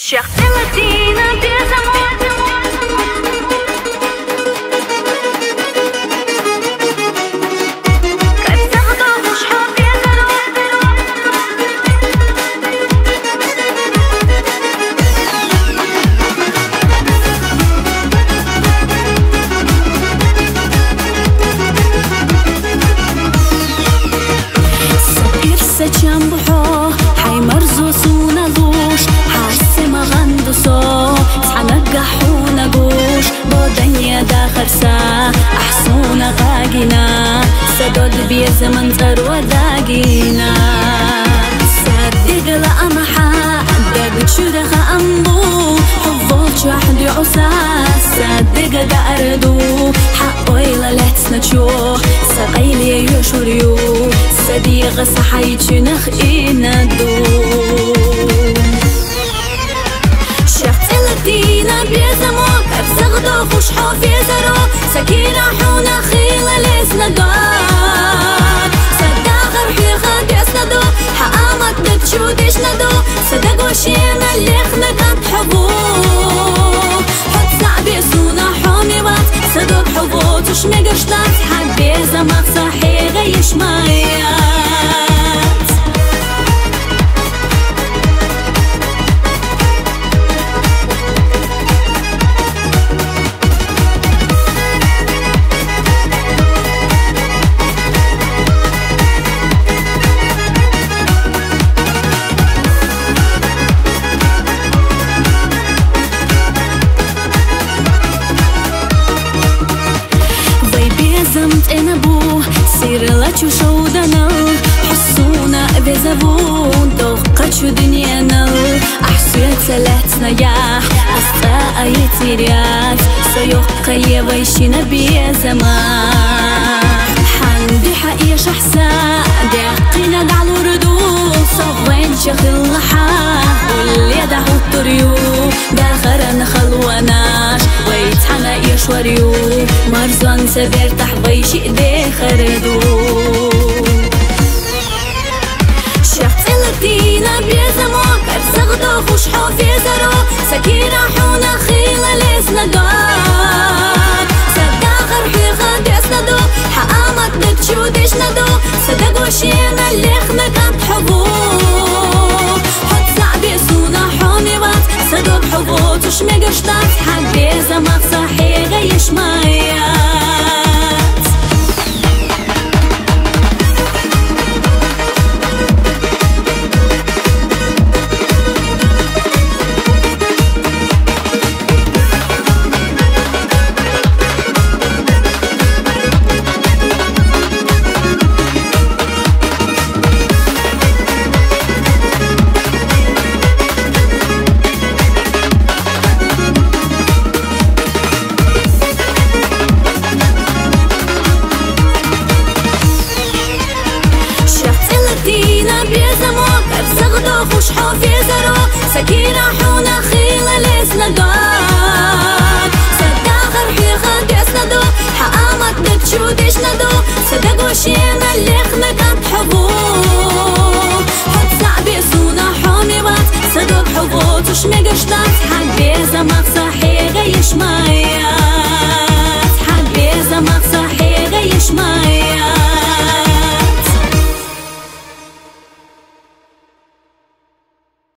شيخ المدينة بزمان كيف تاخدو مش حب يقدروا سكر سجنبحو حي مرزو سونا لوش حاسي ما غندو صو سحنقحونا قوش بودنيا داخر سا أحسونا غاقنا سدود بيا زمن ثروة داقينا صدق لأمحا دق شدخ أمبو حفوف شحد عساس صدق داردو حقوي للهتسنا تشوح سقيلي يشوريو صديق صحيت نخينا دوم شخص الدينا بيزمو كبزغدو خوش حوفي زرو سكينة حونا خيلة لسنا دار صداغر حيخا بيسنا دو حقامت نبتشو ديش ندو صدق وشينا اللي خنا كانت حبو حد صعبي سونا حومي وات صدق حبو تشمي قشطات حد بيزمك صحي غيش مايات زمت انبو سير لاتشو شودنا حسونا بزبون دوقتشو دنيانا احسيت سلاتنا ياح استا ايتيريات سيوقي ويشينا بيا زمان حندي حقيا شحسا داقينا دعلو ردو صوين شغل لحا واللي دعو الطريو داخرنا خلوناش ويتحنا يشوريو مرزان سبير تحبي شيء دي خردو شخص الدينا بيزمو كبزغدو خوش حوفي زرو سكينة حونا خيلة لسنا دار صداغر حيخا بيسنا دو حقامت نبتشو ديش ندو صدق وشينا اللي خنا كانت حبو حد صعبي سونا حومي وات صدق حبو تشمي قشطات حد بيزمك صحي غيش مايات خوش حوفي زرو سكينة حونا خيلة لسنا دار صداغر حيخا بيسنا دو حقامت نبتشو ديش ندو صدق وشينا اللي خنا كانت حبو